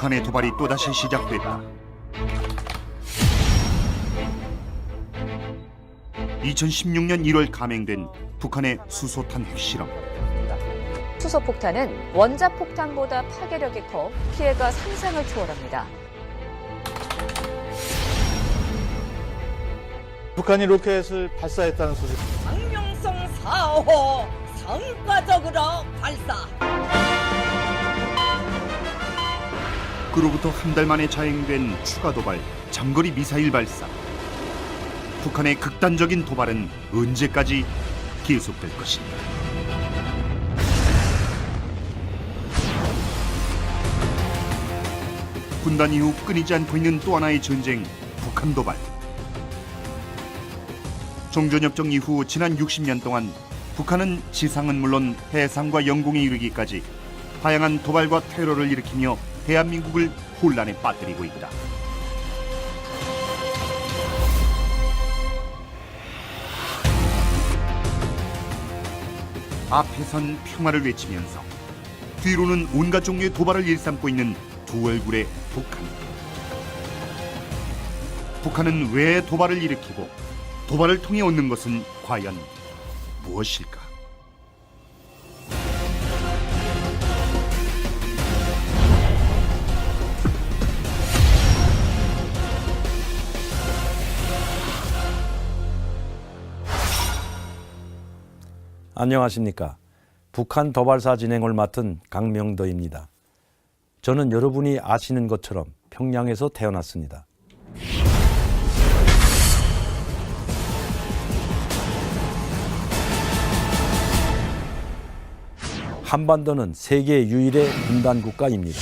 북한의 도발이 또다시 시작됐다. 2016년 1월 감행된 북한의 수소탄 핵실험. 수소폭탄은 원자폭탄보다 파괴력이 커 피해가 상상을 초월합니다. 북한이 로켓을 발사했다는 소식. 강명성 4호 성과적으로 발사. 그로부터 한 달 만에 자행된 추가 도발, 장거리 미사일 발사. 북한의 극단적인 도발은 언제까지 계속될 것인가? 분단 이후 끊이지 않고 있는 또 하나의 전쟁, 북한 도발. 종전협정 이후 지난 60년 동안 북한은 지상은 물론 해상과 영공에 이르기까지 다양한 도발과 테러를 일으키며 대한민국을 혼란에 빠뜨리고 있다. 앞에선 평화를 외치면서 뒤로는 온갖 종류의 도발을 일삼고 있는 두 얼굴의 북한. 북한은 왜 도발을 일으키고 도발을 통해 얻는 것은 과연 무엇일까? 안녕하십니까. 북한 도발사 진행을 맡은 강명도입니다. 저는 여러분이 아시는 것처럼 평양에서 태어났습니다. 한반도는 세계 유일의 분단 국가입니다.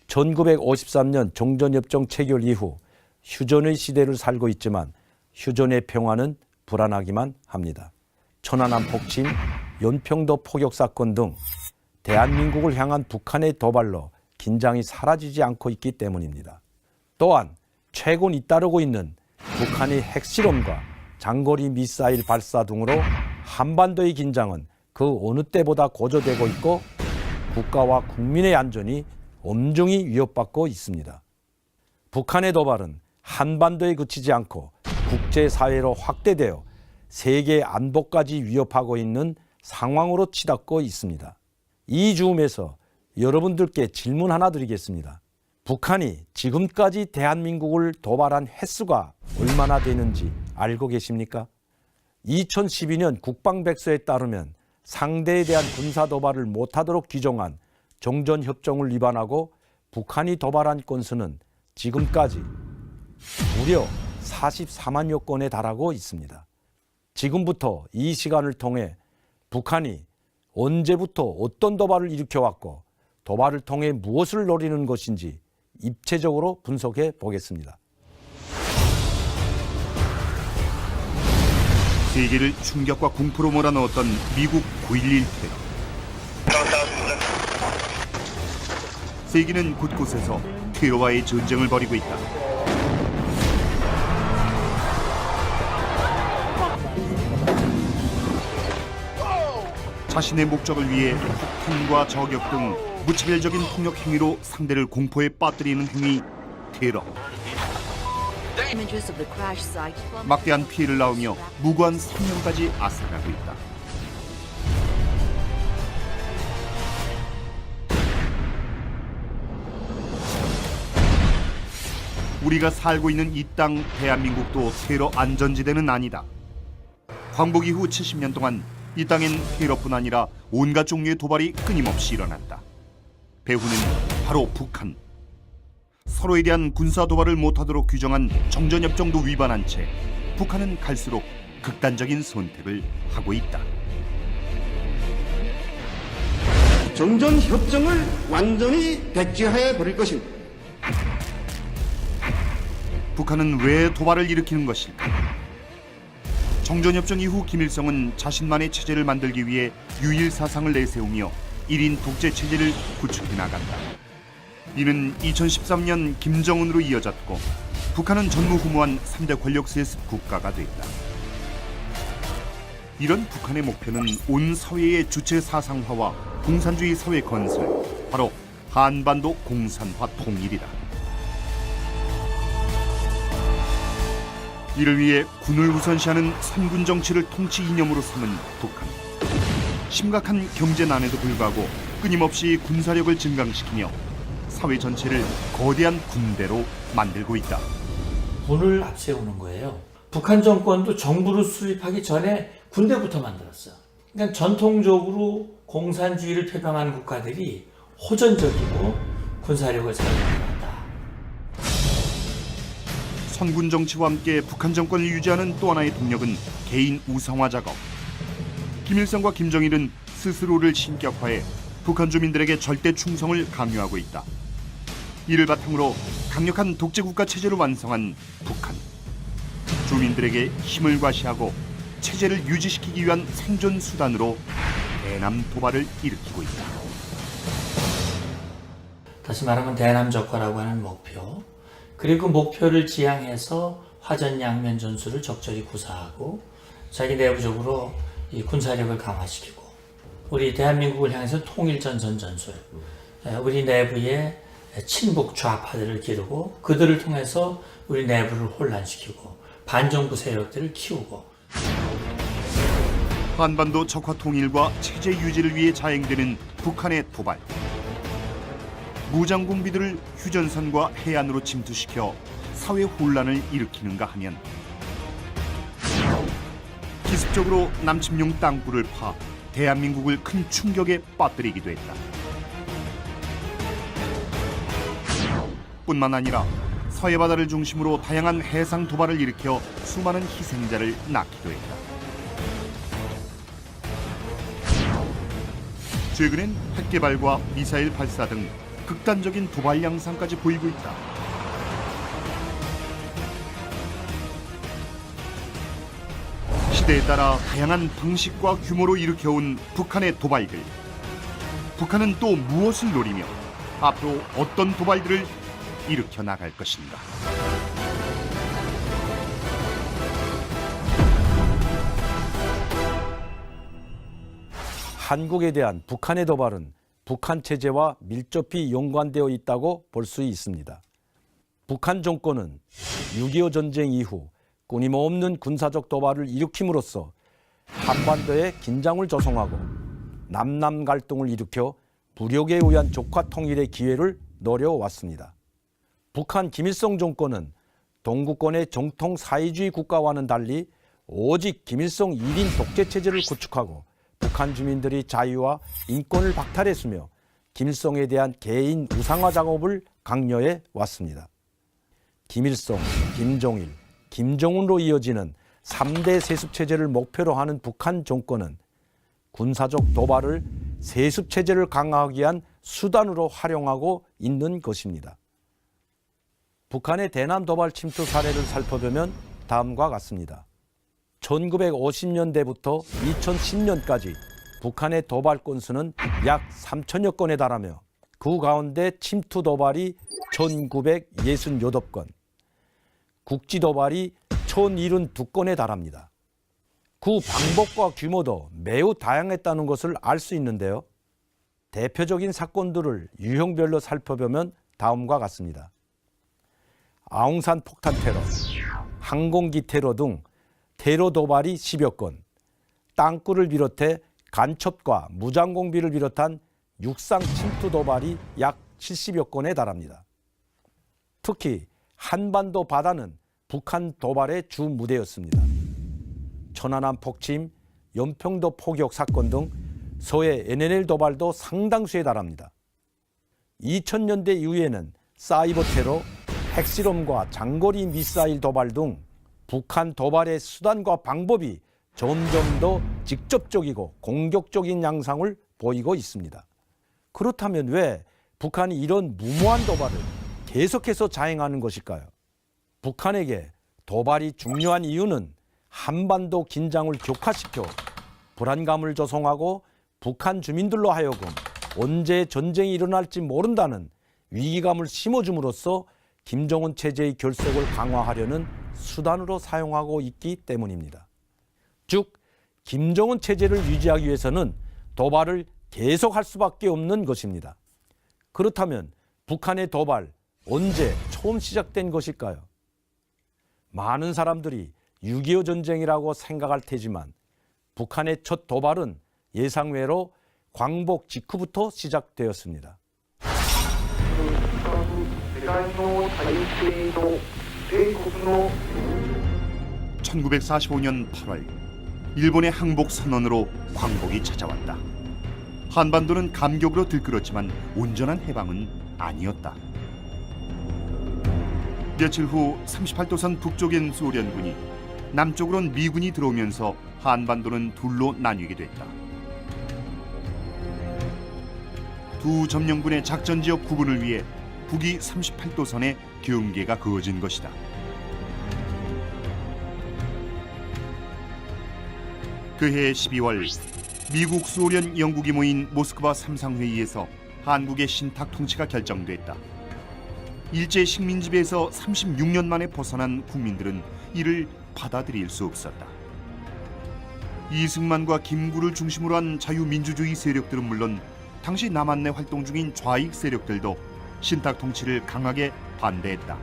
1953년 종전협정 체결 이후 휴전의 시대를 살고 있지만 휴전의 평화는 불안하기만 합니다. 천안함 폭침, 연평도 포격 사건 등 대한민국을 향한 북한의 도발로 긴장이 사라지지 않고 있기 때문입니다. 또한 최근 잇따르고 있는 북한의 핵실험과 장거리 미사일 발사 등으로 한반도의 긴장은 그 어느 때보다 고조되고 있고 국가와 국민의 안전이 엄중히 위협받고 있습니다. 북한의 도발은 한반도에 그치지 않고 국제사회로 확대되어 세계 안보까지 위협하고 있는 상황으로 치닫고 있습니다. 이 즈음에서 여러분들께 질문 하나 드리겠습니다. 북한이 지금까지 대한민국을 도발한 횟수가 얼마나 되는지 알고 계십니까? 2012년 국방백서에 따르면 상대에 대한 군사 도발을 못하도록 규정한 종전협정을 위반하고 북한이 도발한 건수는 지금까지 무려 44만여 건에 달하고 있습니다. 지금부터 이 시간을 통해 북한이 언제부터 어떤 도발을 일으켜왔고 도발을 통해 무엇을 노리는 것인지 입체적으로 분석해 보겠습니다. 세계를 충격과 공포로 몰아넣었던 미국 9.11 테러. 세계는 곳곳에서 테러와의 전쟁을 벌이고 있다. 자신의 목적을 위해 폭행과 저격 등 무차별적인 폭력 행위로 상대를 공포에 빠뜨리는 행위, 테러. 막대한 피해를 낳으며 무고한 생명까지 앗아가고 있다. 우리가 살고 있는 이 땅 대한민국도 테러 안전지대는 아니다. 광복 이후 70년 동안 이 땅엔 테러뿐 아니라 온갖 종류의 도발이 끊임없이 일어났다. 배후는 바로 북한. 서로에 대한 군사 도발을 못하도록 규정한 정전협정도 위반한 채 북한은 갈수록 극단적인 선택을 하고 있다. 정전협정을 완전히 백지화해 버릴 것입니다. 북한은 왜 도발을 일으키는 것일까? 정전협정 이후 김일성은 자신만의 체제를 만들기 위해 유일 사상을 내세우며 1인 독재 체제를 구축해 나간다. 이는 2013년 김정은으로 이어졌고 북한은 전무후무한 3대 권력 세습 국가가 됐다. 이런 북한의 목표는 온 사회의 주체 사상화와 공산주의 사회 건설, 바로 한반도 공산화 통일이다. 이를 위해 군을 우선시하는 선군 정치를 통치 이념으로 삼은 북한. 심각한 경제난에도 불구하고 끊임없이 군사력을 증강시키며 사회 전체를 거대한 군대로 만들고 있다. 군을 앞세우는 거예요. 북한 정권도 정부를 수립하기 전에 군대부터 만들었어요. 그러니까 전통적으로 공산주의를 표방하는 국가들이 호전적이고 군사력을 잘 만든다. 선군 정치와 함께 북한 정권을 유지하는 또 하나의 동력은 개인 우상화 작업. 김일성과 김정일은 스스로를 신격화해 북한 주민들에게 절대 충성을 강요하고 있다. 이를 바탕으로 강력한 독재국가 체제를 완성한 북한. 주민들에게 힘을 과시하고 체제를 유지시키기 위한 생존 수단으로 대남 도발을 일으키고 있다. 다시 말하면 대남적화라고 하는 목표, 그리고 그 목표를 지향해서 화전양면 전술을 적절히 구사하고 자기 내부적으로 이 군사력을 강화시키고 우리 대한민국을 향해서 통일전선 전술, 우리 내부에 친북 좌파들을 기르고 그들을 통해서 우리 내부를 혼란시키고 반정부 세력들을 키우고. 한반도 적화 통일과 체제 유지를 위해 자행되는 북한의 도발. 무장공비들을 휴전선과 해안으로 침투시켜 사회 혼란을 일으키는가 하면 기습적으로 남침용 땅굴을 파 대한민국을 큰 충격에 빠뜨리기도 했다. 뿐만 아니라 서해 바다를 중심으로 다양한 해상 도발을 일으켜 수많은 희생자를 낳기도 했다. 최근엔 핵 개발과 미사일 발사 등 극단적인 도발 양상까지 보이고 있다. 시대에 따라 다양한 방식과 규모로 일으켜온 북한의 도발들. 북한은 또 무엇을 노리며 앞으로 어떤 도발들을 일으켜 나갈 것인가. 한국에 대한 북한의 도발은 북한 체제와 밀접히 연관되어 있다고 볼 수 있습니다. 북한 정권은 6.25 전쟁 이후 끊임없는 군사적 도발을 일으킴으로써 한반도에 긴장을 조성하고 남남 갈등을 일으켜武力에 의한 적화 통일의 기회를 노려왔습니다. 북한 김일성 정권은 동구권의 정통 사회주의 국가와는 달리 오직 김일성 1인 독재 체제를 구축하고 북한 주민들이 자유와 인권을 박탈했으며 김일성에 대한 개인 우상화 작업을 강요해 왔습니다. 김일성, 김정일, 김정은로 이어지는 3대 세습체제를 목표로 하는 북한 정권은 군사적 도발을 세습체제를 강화하기 위한 수단으로 활용하고 있는 것입니다. 북한의 대남 도발 침투 사례를 살펴보면 다음과 같습니다. 1950년대부터 2010년까지 북한의 도발 건수는 약 3천여 건에 달하며 그 가운데 침투 도발이 1968건, 국지 도발이 1072건에 달합니다. 그 방법과 규모도 매우 다양했다는 것을 알 수 있는데요. 대표적인 사건들을 유형별로 살펴보면 다음과 같습니다. 아웅산 폭탄 테러, 항공기 테러 등 테러 도발이 10여 건, 땅굴을 비롯해 간첩과 무장공비를 비롯한 육상 침투 도발이 약 70여 건에 달합니다. 특히 한반도 바다는 북한 도발의 주 무대였습니다. 천안함 폭침, 연평도 포격 사건 등 서해 NLL 도발도 상당수에 달합니다. 2000년대 이후에는 사이버 테러, 핵실험과 장거리 미사일 도발 등 북한 도발의 수단과 방법이 점점 더 직접적이고 공격적인 양상을 보이고 있습니다. 그렇다면 왜 북한이 이런 무모한 도발을 계속해서 자행하는 것일까요? 북한에게 도발이 중요한 이유는 한반도 긴장을 격화시켜 불안감을 조성하고 북한 주민들로 하여금 언제 전쟁이 일어날지 모른다는 위기감을 심어줌으로써 김정은 체제의 결속을 강화하려는 수단으로 사용하고 있기 때문입니다. 즉, 김정은 체제를 유지하기 위해서는 도발을 계속할 수밖에 없는 것입니다. 그렇다면 북한의 도발 언제 처음 시작된 것일까요? 많은 사람들이 6.25 전쟁이라고 생각할 테지만 북한의 첫 도발은 예상외로 광복 직후부터 시작되었습니다. 1945년 8월 일본의 항복 선언으로 광복이 찾아왔다. 한반도는 감격으로 들끓었지만 온전한 해방은 아니었다. 며칠 후 38도선 북쪽엔 소련군이, 남쪽으론 미군이 들어오면서 한반도는 둘로 나뉘게 됐다. 두 점령군의 작전지역 구분을 위해 북위 38도선의 경계가 그어진 것이다. 그해 12월 미국, 소련, 영국이 모인 모스크바 삼상회의에서 한국의 신탁 통치가 결정됐다. 일제 식민 지배에서 36년 만에 벗어난 국민들은 이를 받아들일 수 없었다. 이승만과 김구를 중심으로 한 자유민주주의 세력들은 물론 당시 남한 내 활동 중인 좌익 세력들도 신탁 통치를 강하게 반대했다.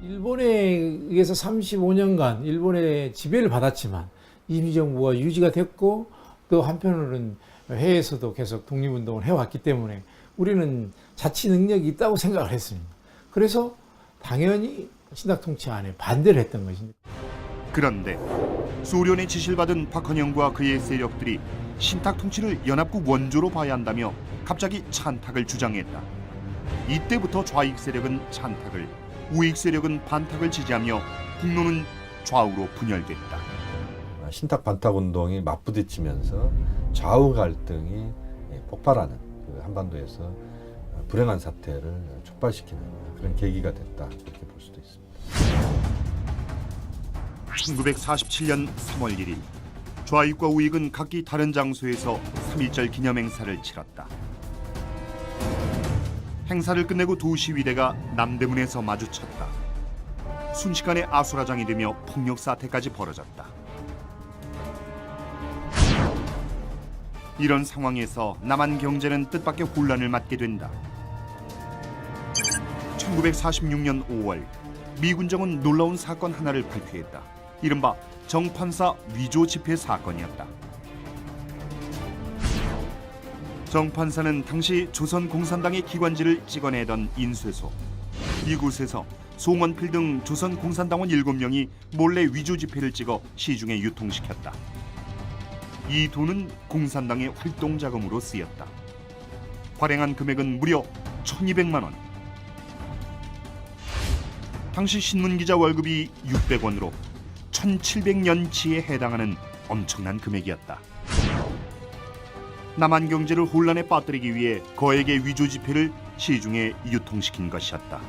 일본에 의해서 35년간 일본의 지배를 받았지만 임시정부가 유지가 됐고, 또 한편으로는 해외에서도 계속 독립운동을 해왔기 때문에 우리는 자치 능력이 있다고 생각을 했습니다. 그래서 당연히 신탁 통치안에 반대를 했던 것입니다. 그런데 소련의 지시를 받은 박헌영과 그의 세력들이 신탁 통치를 연합국 원조로 봐야 한다며 갑자기 찬탁을 주장했다. 이때부터 좌익 세력은 찬탁을, 우익 세력은 반탁을 지지하며 국론은 좌우로 분열됐다. 신탁 반탁 운동이 맞부딪히면서 좌우 갈등이 폭발하는 그 한반도에서 불행한 사태를 촉발시키는 그런 계기가 됐다, 이렇게 볼 수도 있습니다. 1947년 3월 1일 좌익과 우익은 각기 다른 장소에서 3.1절 기념행사를 치렀다. 행사를 끝내고 두 시위대가 남대문에서 마주쳤다. 순식간에 아수라장이 되며 폭력 사태까지 벌어졌다. 이런 상황에서 남한 경제는 뜻밖의 혼란을 맞게 된다. 1946년 5월 미군정은 놀라운 사건 하나를 발표했다. 이른바 정판사 위조 집회 사건이었다. 정판사는 당시 조선공산당의 기관지를 찍어내던 인쇄소. 이곳에서 송원필 등 조선공산당원 7명이 몰래 위조 지폐를 찍어 시중에 유통시켰다. 이 돈은 공산당의 활동자금으로 쓰였다. 발행한 금액은 무려 1200만 원. 당시 신문기자 월급이 600원으로 1700년치에 해당하는 엄청난 금액이었다. 남한 경제를 혼란에 빠뜨리기 위해 거액의 위조 지폐를 시중에 유통시킨 것이었다.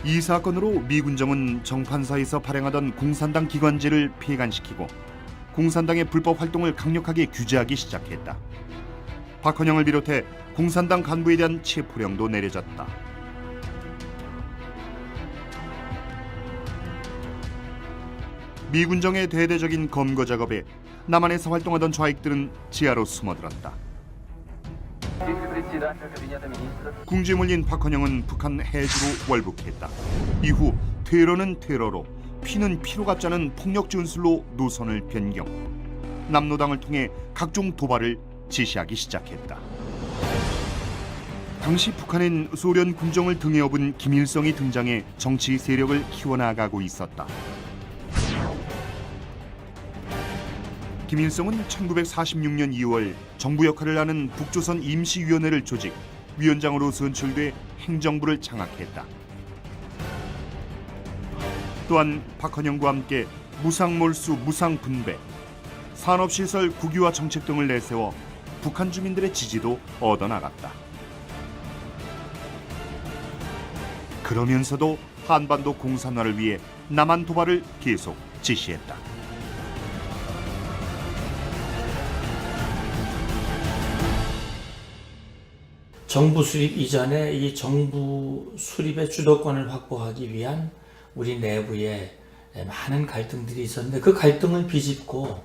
이 사건으로 미군정은 정판사에서 발행하던 공산당 기관지를 폐간시키고 공산당의 불법 활동을 강력하게 규제하기 시작했다. 박헌영을 비롯해 공산당 간부에 대한 체포령도 내려졌다. 미군정의 대대적인 검거 작업에 남한에서 활동하던 좌익들은 지하로 숨어들었다. 궁지에 몰린 박헌영은 북한 해주로 월북했다. 이후 테러는 테러로, 피는 피로 갚자는 폭력 전술로 노선을 변경. 남로당을 통해 각종 도발을 지시하기 시작했다. 당시 북한엔 소련 군정을 등에 업은 김일성이 등장해 정치 세력을 키워나가고 있었다. 김일성은 1946년 2월 정부 역할을 하는 북조선 임시위원회를 조직, 위원장으로 선출돼 행정부를 장악했다. 또한 박헌영과 함께 무상몰수, 무상분배, 산업시설 국유화 정책 등을 내세워 북한 주민들의 지지도 얻어나갔다. 그러면서도 한반도 공산화를 위해 남한 도발을 계속 지시했다. 정부 수립 이전에 이 정부 수립의 주도권을 확보하기 위한 우리 내부의 많은 갈등들이 있었는데 그 갈등을 비집고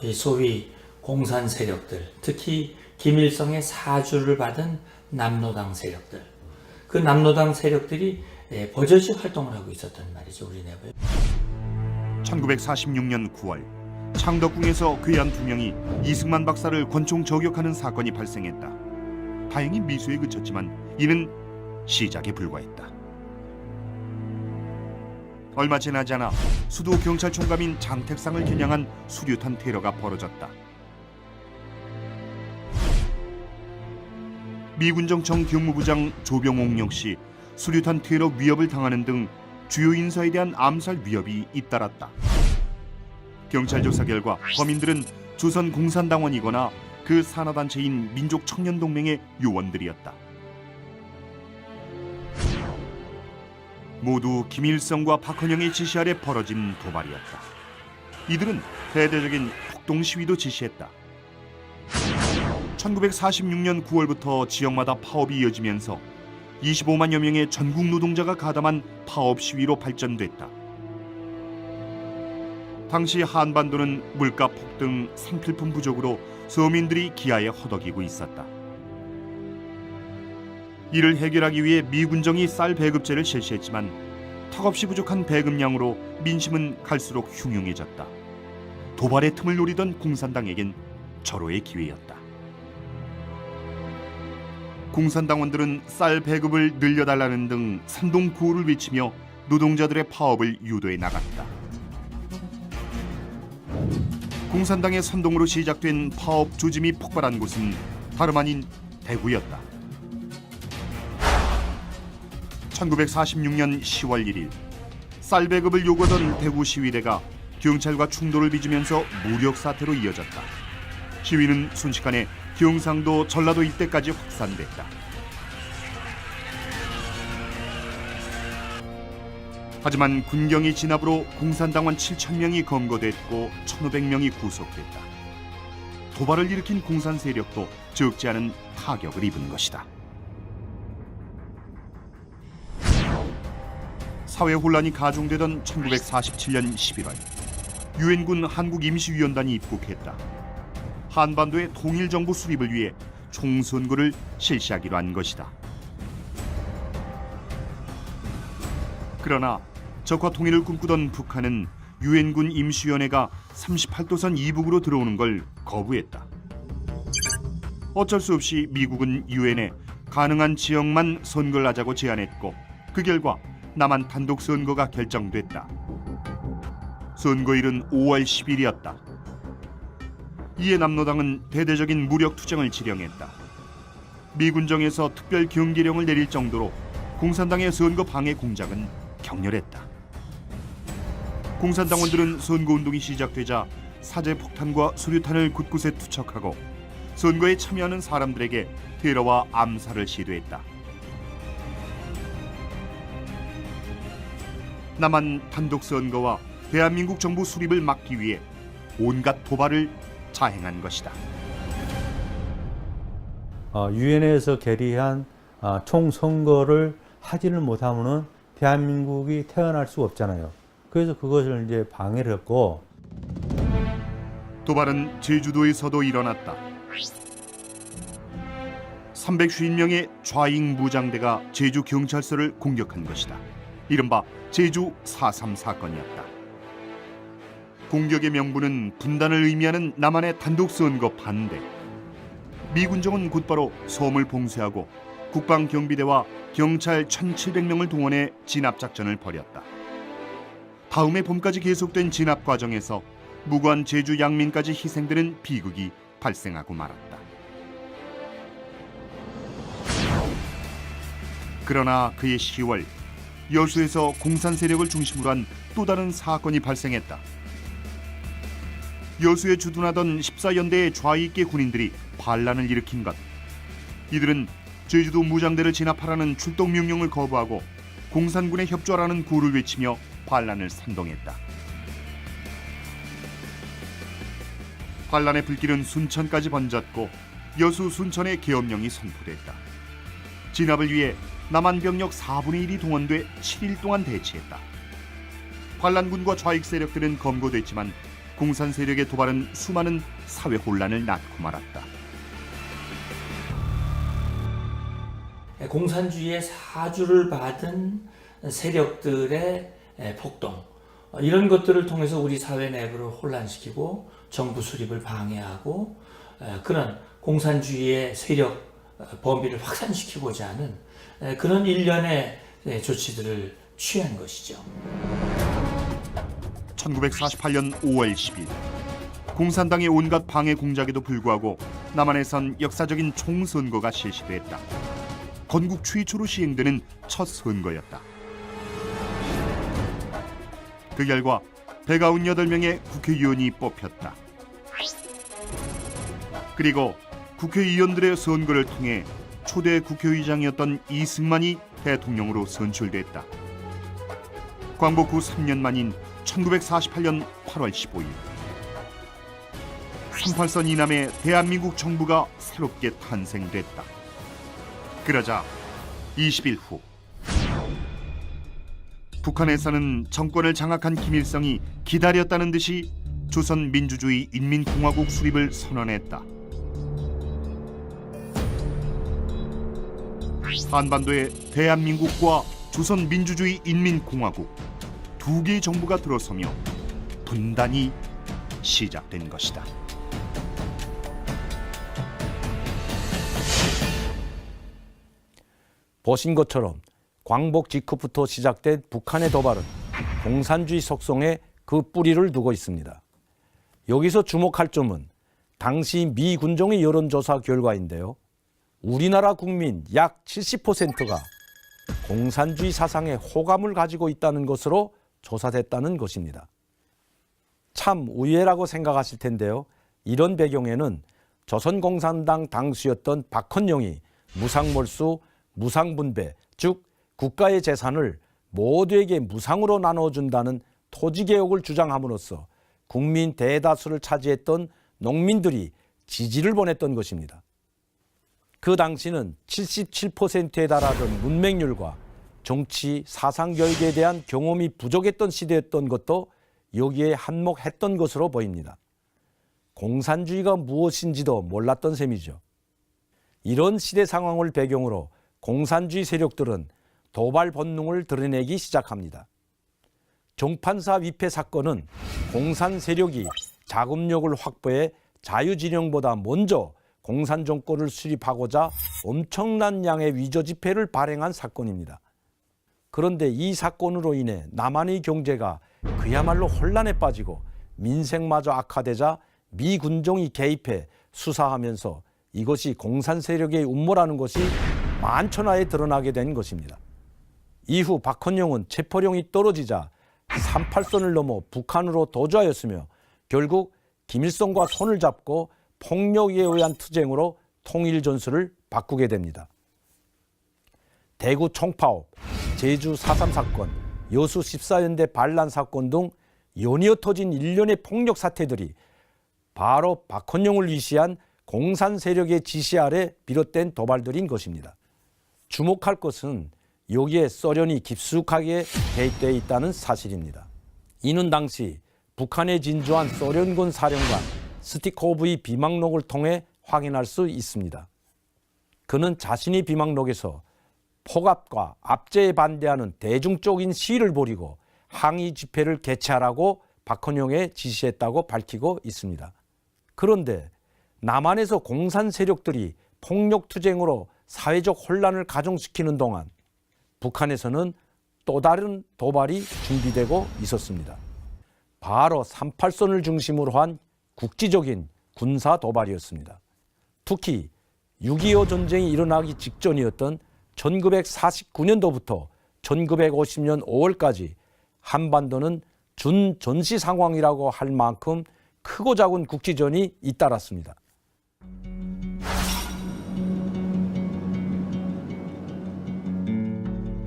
이 소위 공산 세력들, 특히 김일성의 사주를 받은 남로당 세력들, 그 남로당 세력들이 버젓이 활동을 하고 있었단 말이죠, 우리 내부에. 1946년 9월 창덕궁에서 괴한 2명이 이승만 박사를 권총 저격하는 사건이 발생했다. 다행히 미수에 그쳤지만 이는 시작에 불과했다. 얼마 지나지 않아 수도 경찰총감인 장택상을 겨냥한 수류탄 테러가 벌어졌다. 미군정청 경무부장 조병옥 역시 수류탄 테러 위협을 당하는 등 주요 인사에 대한 암살 위협이 잇따랐다. 경찰 조사 결과 범인들은 조선 공산당원이거나 그 산하단체인 민족청년동맹의 요원들이었다. 모두 김일성과 박헌영의 지시 아래 벌어진 도발이었다. 이들은 대대적인 폭동 시위도 지시했다. 1946년 9월부터 지역마다 파업이 이어지면서 25만여 명의 전국 노동자가 가담한 파업 시위로 발전됐다. 당시 한반도는 물가 폭등, 생필품 부족으로 서민들이 기아에 허덕이고 있었다. 이를 해결하기 위해 미군정이 쌀 배급제를 실시했지만 턱없이 부족한 배급량으로 민심은 갈수록 흉흉해졌다. 도발의 틈을 노리던 공산당에겐 절호의 기회였다. 공산당원들은 쌀 배급을 늘려달라는 등 선동 구호를 외치며 노동자들의 파업을 유도해 나갔다. 공산당의 선동으로 시작된 파업 조짐이 폭발한 곳은 다름 아닌 대구였다. 1946년 10월 1일 쌀 배급을 요구하던 대구 시위대가 경찰과 충돌을 빚으면서 무력 사태로 이어졌다. 시위는 순식간에 경상도, 전라도 일대까지 확산됐다. 하지만 군경의 진압으로 공산당원 7,000명이 검거됐고 1,500명이 구속됐다. 도발을 일으킨 공산 세력도 적지 않은 타격을 입은 것이다. 사회 혼란이 가중되던 1947년 11월 유엔군 한국임시위원단이 입국했다. 한반도의 통일정부 수립을 위해 총선거를 실시하기로 한 것이다. 그러나 적화 통일을 꿈꾸던 북한은 유엔군 임시위원회가 38도선 이북으로 들어오는 걸 거부했다. 어쩔 수 없이 미국은 유엔에 가능한 지역만 선거를 하자고 제안했고 그 결과 남한 단독 선거가 결정됐다. 선거일은 5월 10일이었다. 이에 남로당은 대대적인 무력 투쟁을 지령했다. 미군정에서 특별 경계령을 내릴 정도로 공산당의 선거 방해 공작은 격렬했다. 공산당원들은 선거운동이 시작되자 사제폭탄과 수류탄을 곳곳에 투척하고 선거에 참여하는 사람들에게 테러와 암살을 시도했다. 남한 단독 선거와 대한민국 정부 수립을 막기 위해 온갖 도발을 자행한 것이다. 유엔에서 결의한 총선거를 하지를 못하면은 대한민국이 태어날 수가 없잖아요. 그래서 그것을 이제 방해를 했고, 도발은 제주도에서도 일어났다. 350명의 좌익 무장대가 제주 경찰서를 공격한 것이다. 이른바 제주 4.3 사건이었다. 공격의 명분은 분단을 의미하는 남한의 단독 선거 반대. 미군정은 곧바로 섬을 봉쇄하고 국방경비대와 경찰 1,700명을 동원해 진압작전을 벌였다. 다음해 봄까지 계속된 진압 과정에서 무고한 제주 양민까지 희생되는 비극이 발생하고 말았다. 그러나 그해 10월 여수에서 공산 세력을 중심으로 한 또 다른 사건이 발생했다. 여수에 주둔하던 14연대의 좌익계 군인들이 반란을 일으킨 것. 이들은 제주도 무장대를 진압하라는 출동 명령을 거부하고 공산군에 협조하라는 구호를 외치며 반란을 선동했다. 반란의 불길은 순천까지 번졌고 여수 순천에 계엄령이 선포됐다. 진압을 위해 남한 병력 4분의 1이 동원돼 7일 동안 대치했다. 반란군과 좌익 세력들은 검거됐지만 공산 세력의 도발은 수많은 사회 혼란을 낳고 말았다. 공산주의의 사주를 받은 세력들의 폭동, 이런 것들을 통해서 우리 사회 내부를 혼란시키고 정부 수립을 방해하고 그런 공산주의의 세력 범위를 확산시키고자 하는 그런 일련의 조치들을 취한 것이죠. 1948년 5월 10일 공산당의 온갖 방해 공작에도 불구하고 남한에선 역사적인 총선거가 실시됐다. 건국 최초로 시행되는 첫 선거였다. 그 결과 198명의 국회의원이 뽑혔다. 그리고 국회의원들의 선거를 통해 초대 국회의장이었던 이승만이 대통령으로 선출됐다. 광복 후 3년 만인 1948년 8월 15일 38선 이남의 대한민국 정부가 새롭게 탄생됐다. 그러자 20일 후 북한에서는 정권을 장악한 김일성이 기다렸다는 듯이 조선민주주의 인민공화국 수립을 선언했다. 한반도에 대한민국과 조선민주주의 인민공화국 두 개의 정부가 들어서며 분단이 시작된 것이다. 보신 것처럼 광복 직후부터 시작된 북한의 도발은 공산주의 속성에 그 뿌리를 두고 있습니다. 여기서 주목할 점은 당시 미 군정의 여론조사 결과인데요. 우리나라 국민 약 70%가 공산주의 사상에 호감을 가지고 있다는 것으로 조사됐다는 것입니다. 참 의외라고 생각하실 텐데요. 이런 배경에는 조선공산당 당수였던 박헌영이 무상몰수, 무상분배, 즉 국가의 재산을 모두에게 무상으로 나눠준다는 토지개혁을 주장함으로써 국민 대다수를 차지했던 농민들이 지지를 보냈던 것입니다. 그 당시는 77%에 달하던 문맹률과 정치, 사상교육에 대한 경험이 부족했던 시대였던 것도 여기에 한몫했던 것으로 보입니다. 공산주의가 무엇인지도 몰랐던 셈이죠. 이런 시대 상황을 배경으로 공산주의 세력들은 도발 본능을 드러내기 시작합니다. 정판사 위패 사건은 공산 세력이 자금력을 확보해 자유진영보다 먼저 공산 정권을 수립하고자 엄청난 양의 위조 지폐를 발행한 사건입니다. 그런데 이 사건으로 인해 남한의 경제가 그야말로 혼란에 빠지고 민생마저 악화되자 미 군정이 개입해 수사하면서 이것이 공산 세력의 음모라는 것이 만천하에 드러나게 된 것입니다. 이후 박헌영은 체포령이 떨어지자 38선을 넘어 북한으로 도주하였으며 결국 김일성과 손을 잡고 폭력에 의한 투쟁으로 통일 전술을 바꾸게 됩니다. 대구 총파업, 제주 4.3 사건, 여수 14연대 반란 사건 등 연이어 터진 일련의 폭력 사태들이 바로 박헌영을 위시한 공산 세력의 지시 아래 비롯된 도발들인 것입니다. 주목할 것은 여기에 소련이 깊숙하게 개입되어 있다는 사실입니다. 이는 당시 북한에 진주한 소련군 사령관 스티코브의 비망록을 통해 확인할 수 있습니다. 그는 자신의 비망록에서 폭압과 압제에 반대하는 대중적인 시위를 벌이고 항의 집회를 개최하라고 박헌영에 지시했다고 밝히고 있습니다. 그런데 남한에서 공산 세력들이 폭력 투쟁으로 사회적 혼란을 가중시키는 동안 북한에서는 또 다른 도발이 준비되고 있었습니다. 바로 38선을 중심으로 한 국지적인 군사 도발이었습니다. 특히 6.25 전쟁이 일어나기 직전이었던 1949년도부터 1950년 5월까지 한반도는 준전시 상황이라고 할 만큼 크고 작은 국지전이 잇따랐습니다.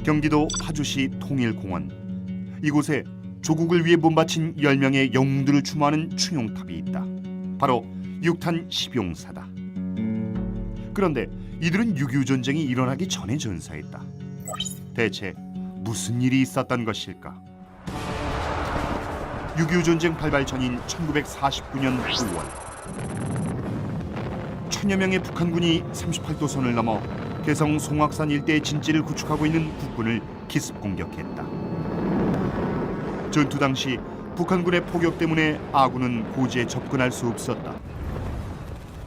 경기도 파주시 통일공원. 이곳에 조국을 위해 몸바친 10명의 영웅들을 추모하는 충용탑이 있다. 바로 6탄 십용사다. 그런데 이들은 6.25 전쟁이 일어나기 전에 전사했다. 대체 무슨 일이 있었던 것일까? 6.25 전쟁 발발 전인 1949년 5월, 천여 명의 북한군이 38도선을 넘어 개성 송악산 일대의 진지를 구축하고 있는 국군을 기습 공격했다. 전투 당시 북한군의 포격 때문에 아군은 고지에 접근할 수 없었다.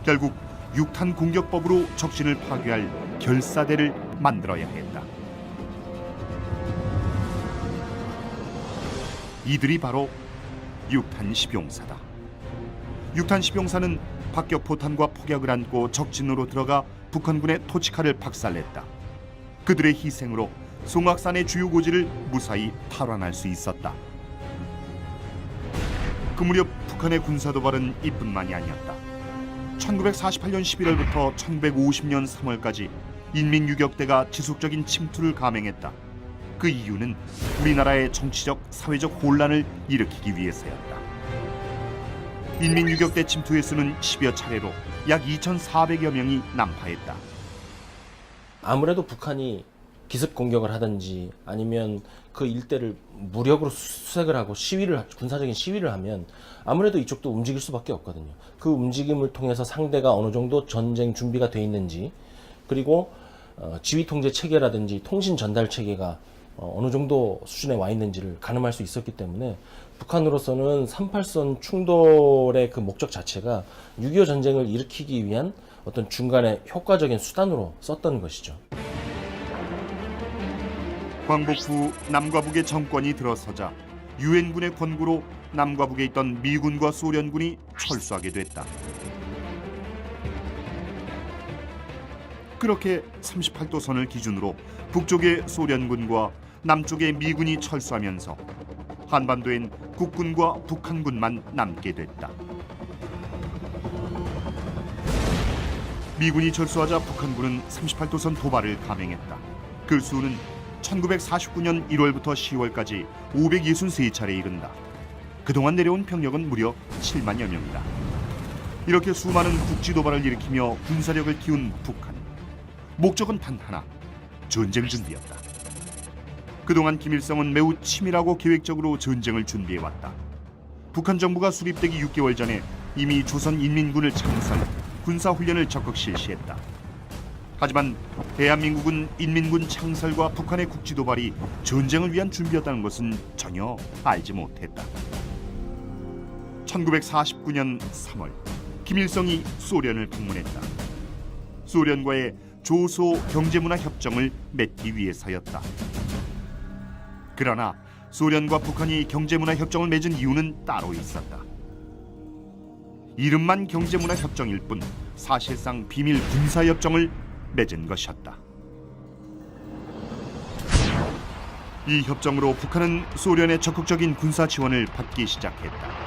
결국 6탄 공격법으로 적진을 파괴할 결사대를 만들어야 했다. 이들이 바로 6탄 십용사다. 6탄 십용사는 박격 포탄과 폭약을 안고 적진으로 들어가 북한군의 토치카를 박살냈다. 그들의 희생으로 송악산의 주요 고지를 무사히 탈환할 수 있었다. 그 무렵 북한의 군사도발은 이뿐만이 아니었다. 1948년 11월부터 1950년 3월까지 인민유격대가 지속적인 침투를 감행했다. 그 이유는 우리나라의 정치적, 사회적 혼란을 일으키기 위해서였다. 인민유격대 침투의 수는 10여 차례로 약 2,400여 명이 난파했다. 아무래도 북한이 기습 공격을 하든지 아니면 그 일대를 무력으로 수색을 하고 군사적인 시위를 하면 아무래도 이쪽도 움직일 수밖에 없거든요. 그 움직임을 통해서 상대가 어느 정도 전쟁 준비가 돼 있는지, 그리고 지휘 통제 체계라든지 통신 전달 체계가 어느 정도 수준에 와 있는지를 가늠할 수 있었기 때문에 북한으로서는 38선 충돌의 그 목적 자체가 6.25 전쟁을 일으키기 위한 어떤 중간에 효과적인 수단으로 썼던 것이죠. 광복 후 남과 북의 정권이 들어서자 유엔군의 권고로 남과 북에 있던 미군과 소련군이 철수하게 됐다. 그렇게 38도선을 기준으로 북쪽의 소련군과 남쪽의 미군이 철수하면서 한반도엔 국군과 북한군만 남게 됐다. 미군이 철수하자 북한군은 38도선 도발을 감행했다. 그 수는 1949년 1월부터 10월까지 563차례에 이른다. 그동안 내려온 병력은 무려 7만여 명이다. 이렇게 수많은 국지 도발을 일으키며 군사력을 키운 북한. 목적은 단 하나, 전쟁 준비였다. 그동안 김일성은 매우 치밀하고 계획적으로 전쟁을 준비해왔다. 북한 정부가 수립되기 6개월 전에 이미 조선인민군을 창설, 군사훈련을 적극 실시했다. 하지만 대한민국은 인민군 창설과 북한의 국지 도발이 전쟁을 위한 준비였다는 것은 전혀 알지 못했다. 1949년 3월, 김일성이 소련을 방문했다. 소련과의 조소 경제문화 협정을 맺기 위해서였다. 그러나 소련과 북한이 경제문화 협정을 맺은 이유는 따로 있었다. 이름만 경제문화 협정일 뿐 사실상 비밀 군사 협정을 맺은 것이었다. 이 협정으로 북한은 소련의 적극적인 군사 지원을 받기 시작했다.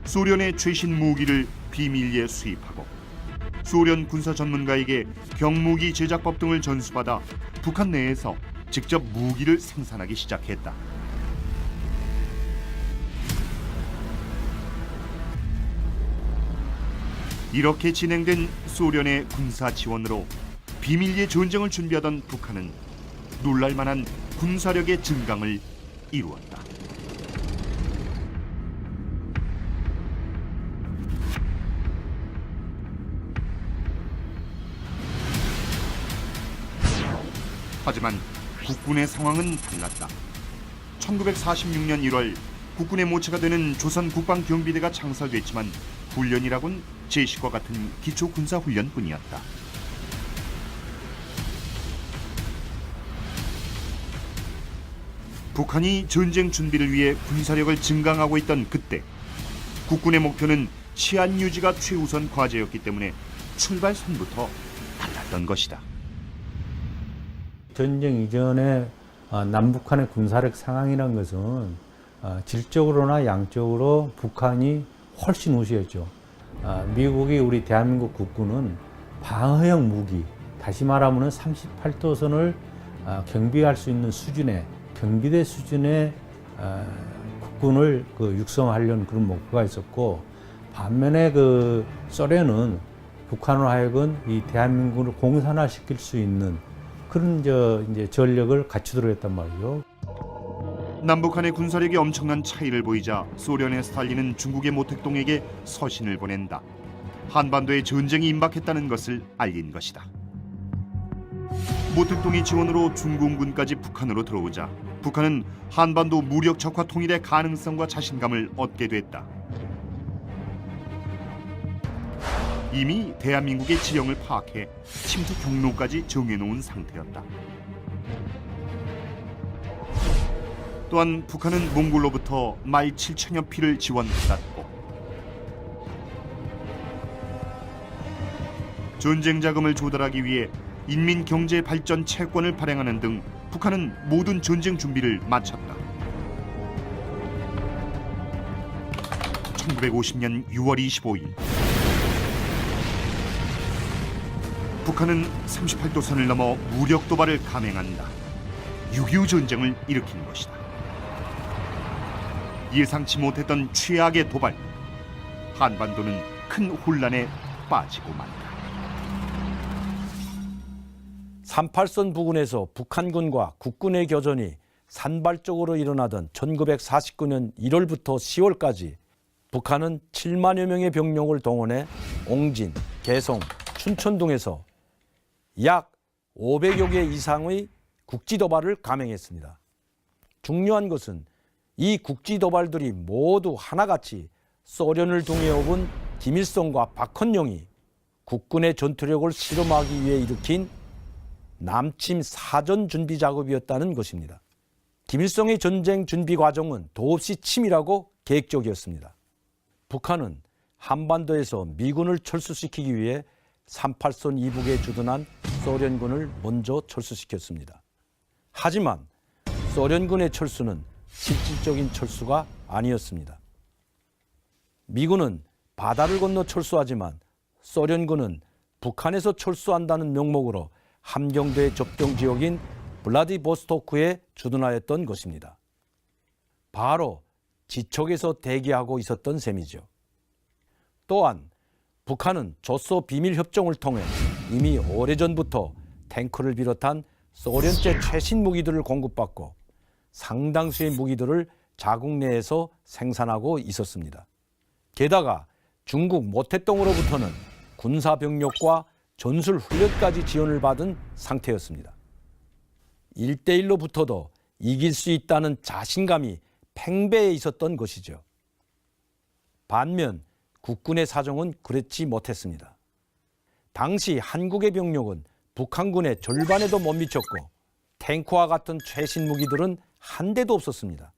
소련의 최신 무기를 비밀리에 수입하고 소련 군사 전문가에게 경무기 제작법 등을 전수받아 북한 내에서 직접 무기를 생산하기 시작했다. 이렇게 진행된 소련의 군사 지원으로 비밀리에 전쟁을 준비하던 북한은 놀랄만한 군사력의 증강을 이루었다. 하지만 국군의 상황은 달랐다. 1946년 1월 국군의 모체가 되는 조선국방경비대가 창설됐지만 훈련이라곤 제식과 같은 기초군사훈련뿐이었다. 북한이 전쟁 준비를 위해 군사력을 증강하고 있던 그때 국군의 목표는 치안 유지가 최우선 과제였기 때문에 출발선부터 달랐던 것이다. 전쟁 이전에 남북한의 군사력 상황이라는 것은 질적으로나 양적으로 북한이 훨씬 우세했죠. 미국이 우리 대한민국 국군은 방어형 무기, 다시 말하면 38도선을 경비할 수 있는 수준의 경비대 수준의 국군을 육성하려는 그런 목표가 있었고, 반면에 소련은 북한으로 하여금 이 대한민국을 공산화시킬 수 있는 그런 이제 전력을 갖추도록 했단 말이죠. 남북한의 군사력이 엄청난 차이를 보이자 소련의 스탈린은 중국의 모택동에게 서신을 보낸다. 한반도에 전쟁이 임박했다는 것을 알린 것이다. 모택동이 지원으로 중공군까지 북한으로 들어오자 북한은 한반도 무력 적화 통일의 가능성과 자신감을 얻게 됐다. 이미 대한민국의 지형을 파악해 침투 경로까지 정해놓은 상태였다. 또한 북한은 몽골로부터 말 7천여 피를 지원받았고 전쟁 자금을 조달하기 위해 인민경제발전 채권을 발행하는 등 북한은 모든 전쟁 준비를 마쳤다. 1950년 6월 25일 북한은 38도선을 넘어 무력 도발을 감행한다. 6.25 전쟁을 일으킨 것이다. 예상치 못했던 최악의 도발. 한반도는 큰 혼란에 빠지고 만다. 38선 부근에서 북한군과 국군의 교전이 산발적으로 일어나던 1949년 1월부터 10월까지 북한은 7만여 명의 병력을 동원해 옹진, 개성, 춘천 등에서 약 500여 개 이상의 국지도발을 감행했습니다. 중요한 것은 이 국지도발들이 모두 하나같이 소련을 등에 업은 김일성과 박헌영이 국군의 전투력을 실험하기 위해 일으킨 남침 사전 준비 작업이었다는 것입니다. 김일성의 전쟁 준비 과정은 도없이 치밀하고 계획적이었습니다. 북한은 한반도에서 미군을 철수시키기 위해 38선 이북에 주둔한 소련군을 먼저 철수시켰습니다. 하지만 소련군의 철수는 실질적인 철수가 아니었습니다. 미군은 바다를 건너 철수하지만 소련군은 북한에서 철수한다는 명목으로 함경도의 접경 지역인 블라디보스토크에 주둔하였던 것입니다. 바로 지척에서 대기하고 있었던 셈이죠. 또한 북한은 조소 비밀협정을 통해 이미 오래전부터 탱크를 비롯한 소련제 최신 무기들을 공급받고 상당수의 무기들을 자국 내에서 생산하고 있었습니다. 게다가 중국 모택동으로부터는 군사병력과 전술훈련까지 지원을 받은 상태였습니다. 1대1로 붙어도 이길 수 있다는 자신감이 팽배해 있었던 것이죠. 반면 국군의 사정은 그렇지 못했습니다. 당시 한국의 병력은 북한군의 절반에도 못 미쳤고 탱크와 같은 최신 무기들은 한 대도 없었습니다.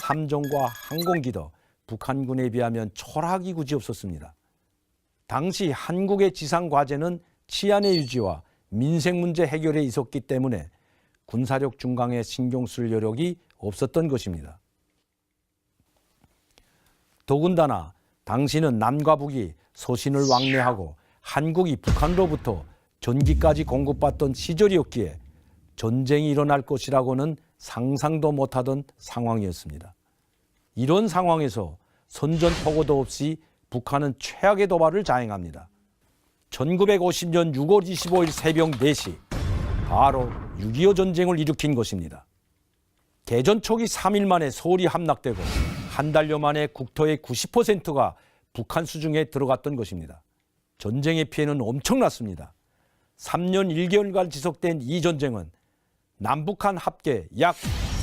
함정과 항공기도 북한군에 비하면 초락이 굳이 없었습니다. 당시 한국의 지상 과제는 치안의 유지와 민생 문제 해결에 있었기 때문에 군사력 중강에 신경 쓸 여력이 없었던 것입니다. 더군다나 당시는 남과 북이 소신을 왕래하고 한국이 북한으로부터 전기까지 공급받던 시절이었기에 전쟁이 일어날 것이라고는 상상도 못하던 상황이었습니다. 이런 상황에서 선전포고도 없이 북한은 최악의 도발을 자행합니다. 1950년 6월 25일 새벽 4시 바로 6.25 전쟁을 일으킨 것입니다. 개전 초기 3일 만에 서울이 함락되고 한 달여 만에 국토의 90%가 북한 수중에 들어갔던 것입니다. 전쟁의 피해는 엄청났습니다. 3년 1개월간 지속된 이 전쟁은 남북한 합계 약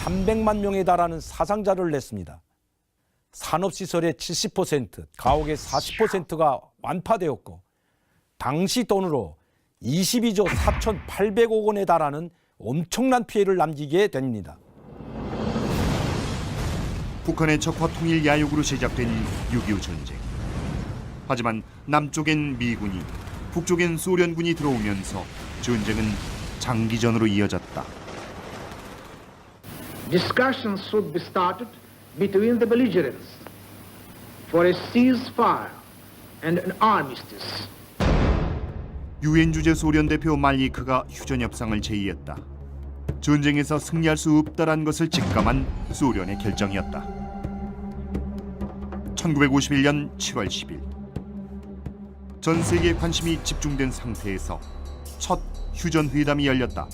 300만 명에 달하는 사상자를 냈습니다. 산업시설의 70%, 가옥의 40%가 완파되었고 당시 돈으로 22조 4,800억 원에 달하는 엄청난 피해를 남기게 됩니다. 북한의 적화 통일 야욕으로 시작된 6.25 전쟁. 하지만 남쪽엔 미군이, 북쪽엔 소련군이 들어오면서 전쟁은 장기전으로 이어졌다. Discussions should be started between the belligerents for a ceasefire and an armistice. 유엔 주재 소련 대표 말리크가 휴전 협상을 제의했다. 전쟁에서 승리할 수 없다란 것을 직감한 소련의 결정이었다. 1951년 7월 10일 전 세계의 관심이 집중된 상태에서 첫 휴전 회담이 열렸다.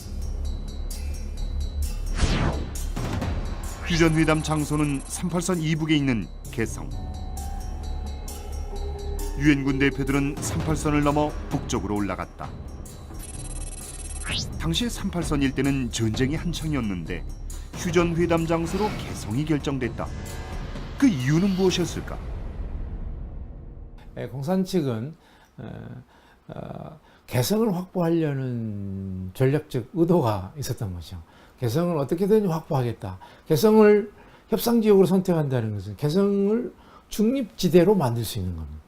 휴전회담 장소는 38선 이북에 있는 개성. 유엔군 대표들은 38선을 넘어 북쪽으로 올라갔다. 당시 38선 일대는 전쟁이 한창이었는데 휴전회담 장소로 개성이 결정됐다. 그 이유는 무엇이었을까? 공산 측은 개성을 확보하려는 전략적 의도가 있었던 거죠. 개성을 어떻게든 확보하겠다. 개성을 협상지역으로 선택한다는 것은 개성을 중립지대로 만들 수 있는 겁니다.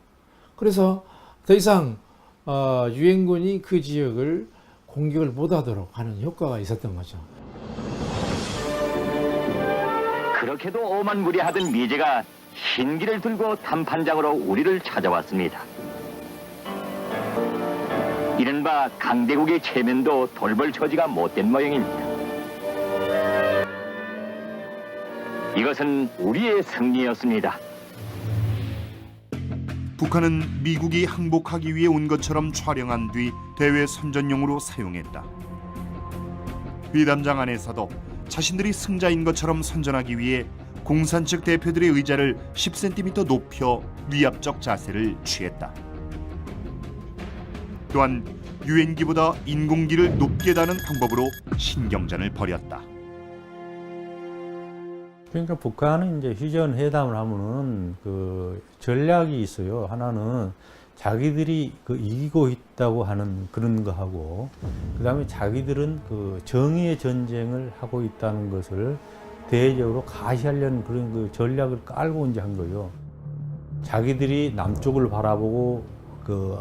그래서 더 이상 유엔군이 그 지역을 공격을 못하도록 하는 효과가 있었던 거죠. 그렇게도 오만무리하던 미제가 흰기를 들고 담판장으로 우리를 찾아왔습니다. 이른바 강대국의 체면도 돌볼 처지가 못된 모양입니다. 이것은 우리의 승리였습니다. 북한은 미국이 항복하기 위해 온 것처럼 촬영한 뒤 대외 선전용으로 사용했다. 회담장 안에서도 자신들이 승자인 것처럼 선전하기 위해 공산 측 대표들의 의자를 10cm 높여 위압적 자세를 취했다. 또한 유엔기보다 인공기를 높게 다는 방법으로 신경전을 벌였다. 그러니까 북한은 이제 휴전 회담을 하면은 그 전략이 있어요. 하나는 자기들이 그 이기고 있다고 하는 그런 거 하고, 그다음에 자기들은 그 정의의 전쟁을 하고 있다는 것을 대외적으로 가시하려는 그런 그 전략을 깔고 이제 한 거예요. 자기들이 남쪽을 바라보고 그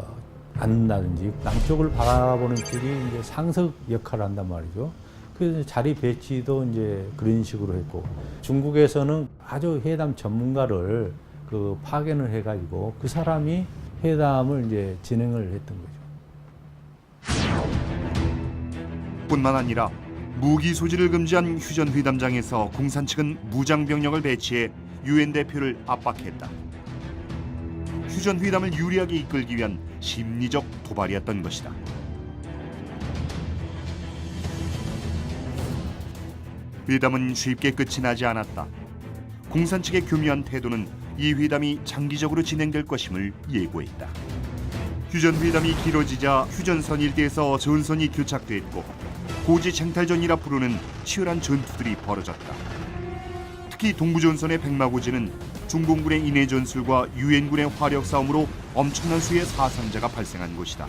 앉는다든지 남쪽을 바라보는 쪽이 이제 상석 역할을 한단 말이죠. 그래서 자리 배치도 이제 그런 식으로 했고, 중국에서는 아주 회담 전문가를 그 파견을 해가지고 그 사람이 회담을 이제 진행을 했던 거죠. 뿐만 아니라 무기 소지를 금지한 휴전 회담장에서 공산 측은 무장 병력을 배치해 유엔 대표를 압박했다. 휴전 회담을 유리하게 이끌기 위한 심리적 도발이었던 것이다. 회담은 쉽게 끝이 나지 않았다. 공산 측의 교묘한 태도는 이 회담이 장기적으로 진행될 것임을 예고했다. 휴전 회담이 길어지자 휴전선 일대에서 전선이 교착됐고 고지 쟁탈전이라 부르는 치열한 전투들이 벌어졌다. 특히 동부전선의 백마고지는 중공군의 인해 전술과 유엔군의 화력 싸움으로 엄청난 수의 사상자가 발생한 곳이다.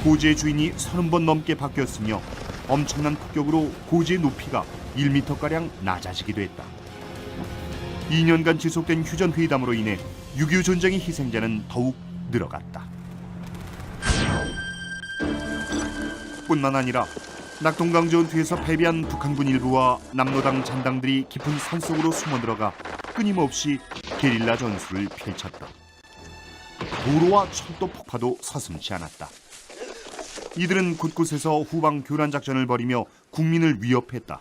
고지의 주인이 30번 넘게 바뀌었으며 엄청난 폭격으로 고지의 높이가 1m가량 낮아지기도 했다. 2년간 지속된 휴전 회담으로 인해 6.25 전쟁의 희생자는 더욱 늘어갔다. 뿐만 아니라 낙동강 전투에서 패배한 북한군 일부와 남로당 잔당들이 깊은 산속으로 숨어들어가 끊임없이 게릴라 전술을 펼쳤다. 도로와 철도 폭파도 서슴지 않았다. 이들은 곳곳에서 후방 교란 작전을 벌이며 국민을 위협했다.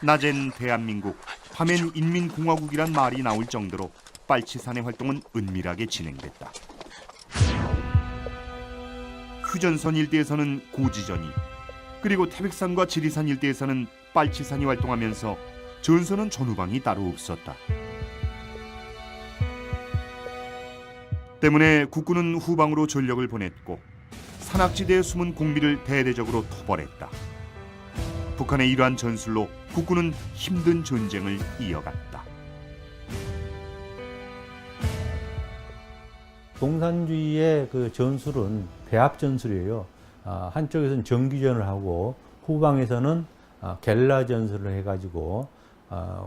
낮엔 대한민국, 밤엔 인민공화국이란 말이 나올 정도로 빨치산의 활동은 은밀하게 진행됐다. 휴전선 일대에서는 고지전이, 그리고 태백산과 지리산 일대에서는 빨치산이 활동하면서 전선은 전후방이 따로 없었다. 때문에 국군은 후방으로 전력을 보냈고 산악지대에 숨은 공비를 대대적으로 토벌했다. 북한의 이러한 전술로 국군은 힘든 전쟁을 이어갔다. 공산주의의 그 전술은 대합 전술이에요. 한쪽에서는 정규전을 하고 후방에서는 겔라 전술을 해가지고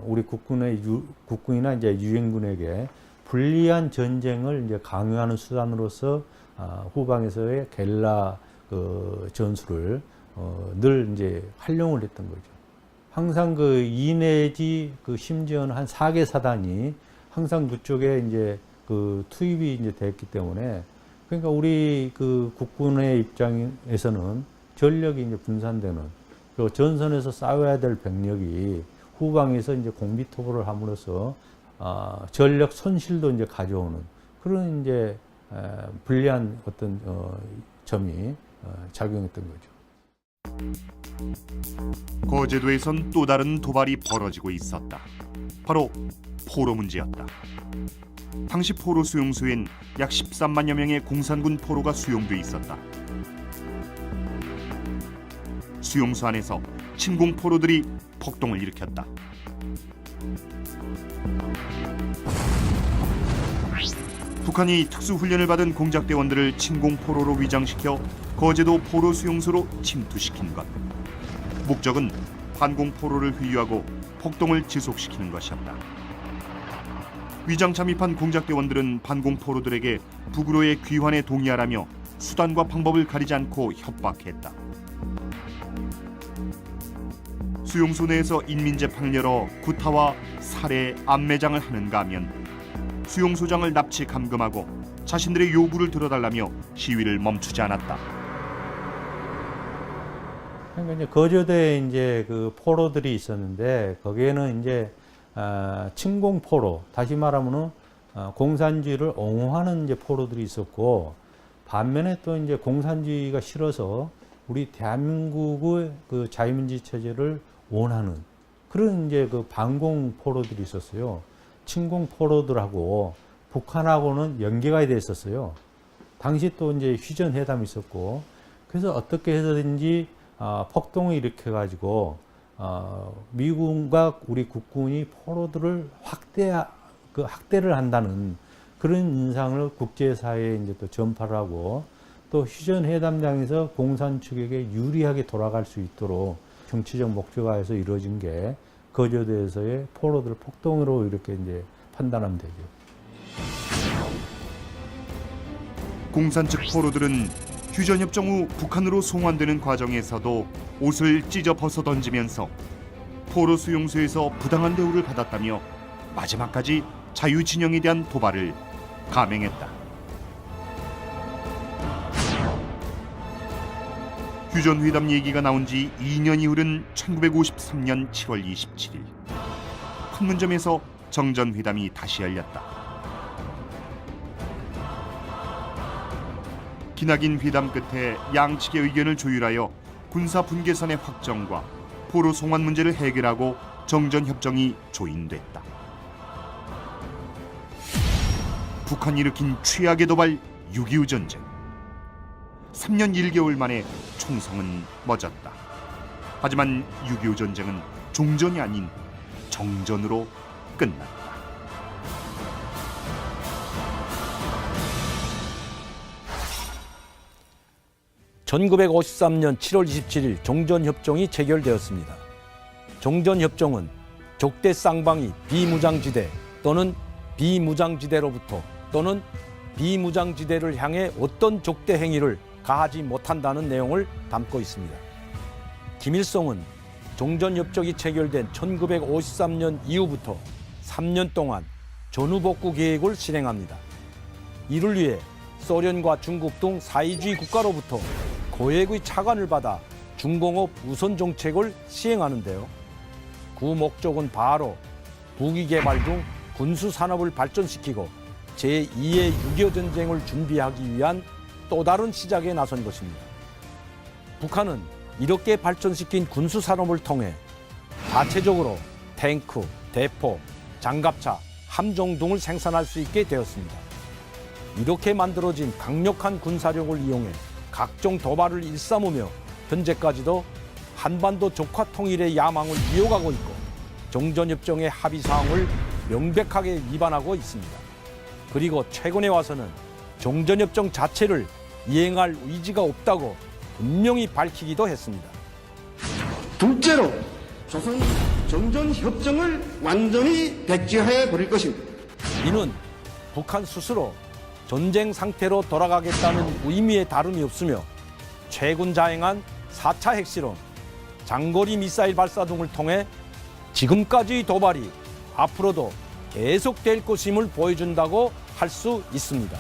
우리 국군이나 이제 유엔군에게 불리한 전쟁을 이제 강요하는 수단으로서 후방에서의 겔라 그 전술을 늘 이제 활용을 했던 거죠. 항상 그 2 내지 그 심지어는 한 4개 사단이 항상 그쪽에 이제 그 투입이 이제 됐기 때문에, 그러니까 우리 그 국군의 입장에서는 전력이 이제 분산되는, 그 전선에서 싸워야 될 병력이 후방에서 이제 공비 토벌을 함으로써 전력 손실도 이제 가져오는 그런 이제 불리한 어떤 점이 작용했던 거죠. 거제도에선 또 다른 도발이 벌어지고 있었다. 바로 포로 문제였다. 당시 포로 수용소엔 약 13만여 명의 공산군 포로가 수용돼 있었다. 수용소 안에서 친공 포로들이 폭동을 일으켰다. 북한이 특수훈련을 받은 공작대원들을 친공포로로 위장시켜 거제도 포로 수용소로 침투시킨 것. 목적은 반공포로를 회유하고 폭동을 지속시키는 것이었다. 위장 잠입한 공작대원들은 반공포로들에게 북으로의 귀환에 동의하라며 수단과 방법을 가리지 않고 협박했다. 수용소 내에서 인민재판을 열어 구타와 살해, 암매장을 하는가 하면 수용소장을 납치 감금하고 자신들의 요구를 들어달라며 시위를 멈추지 않았다. 그러니까 이제 거제도에 이제 그 포로들이 있었는데 거기에는 이제 친공 포로, 다시 말하면은 공산주의를 옹호하는 이제 포로들이 있었고, 반면에 또 이제 공산주의가 싫어서 우리 대한민국의 그 자유민주 체제를 원하는 그런 이제 그 반공 포로들이 있었어요. 친공 포로들하고 북한하고는 연계가 돼 있었어요. 당시 또 이제 휴전 회담이 있었고, 그래서 어떻게 해서든지 폭동을 일으켜 가지고 미군과 우리 국군이 포로들을 학대를 한다는 그런 인상을 국제사회에 이제 또 전파를 하고, 또 휴전 회담장에서 공산 측에게 유리하게 돌아갈 수 있도록 정치적 목적화해서 이루어진 게 거제도에서의 포로들 폭동으로 이렇게 이제 판단하면 되죠. 공산 측 포로들은 휴전협정 후 북한으로 송환되는 과정에서도 옷을 찢어 벗어 던지면서 포로 수용소에서 부당한 대우를 받았다며 마지막까지 자유진영에 대한 도발을 감행했다. 휴전회담 얘기가 나온 지 2년 이후는 1953년 7월 27일. 판문점에서 정전회담이 다시 열렸다. 기나긴 회담 끝에 양측의 의견을 조율하여 군사 분계선의 확정과 포로 송환 문제를 해결하고 정전협정이 조인됐다. 북한이 일으킨 최악의 도발 6.25 전쟁. 3년 1개월 만에 총성은 멎었다. 하지만 6.25 전쟁은 종전이 아닌 정전으로 끝났다. (1953년 7월 27일) 종전협정이 체결되었습니다. 종전협정은 족대 쌍방이 비무장지대 또는 비무장지대로부터 또는 비무장지대를 향해 어떤 족대 행위를 가하지 못한다는 내용을 담고 있습니다. 김일성은 종전협정이 체결된 1953년 이후부터 3년 동안 전후복구 계획을 실행합니다. 이를 위해 소련과 중국 등 사회주의 국가로부터 고액의 차관을 받아 중공업 우선 정책을 시행하는데요. 그 목적은 바로 무기 개발 등 군수 산업을 발전시키고 제2의 6.25 전쟁을 준비하기 위한 또 다른 시작에 나선 것입니다. 북한은 이렇게 발전시킨 군수 산업을 통해 자체적으로 탱크, 대포, 장갑차, 함정 등을 생산할 수 있게 되었습니다. 이렇게 만들어진 강력한 군사력을 이용해 각종 도발을 일삼으며 현재까지도 한반도 적화 통일의 야망을 이어가고 있고 종전협정의 합의사항을 명백하게 위반하고 있습니다. 그리고 최근에 와서는 종전협정 자체를 이행할 의지가 없다고 분명히 밝히기도 했습니다. 둘째로 조선 정전협정을 완전히 백지화해 버릴 것입니다. 이는 북한 스스로 전쟁 상태로 돌아가겠다는 의미에 다름이 없으며 최근 자행한 4차 핵실험, 장거리 미사일 발사 등을 통해 지금까지의 도발이 앞으로도 계속될 것임을 보여준다고 할 수 있습니다.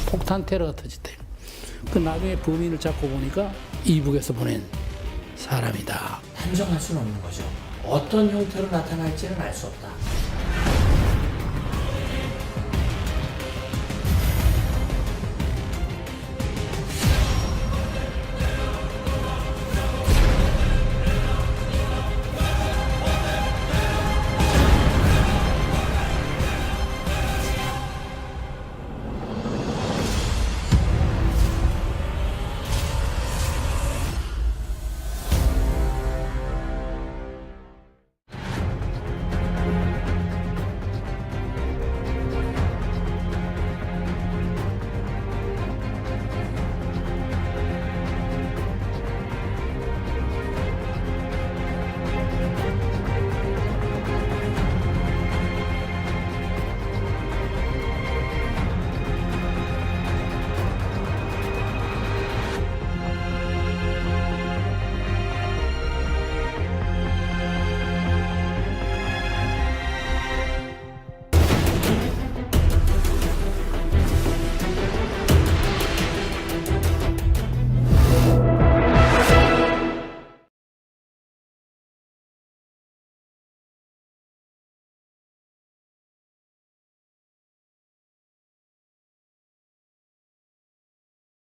폭탄 테러가 터졌대요. 그 나중에 범인을 잡고 보니까 이북에서 보낸 사람이다. 단정할 수는 없는 거죠. 어떤 형태로 나타날지는 알 수 없다.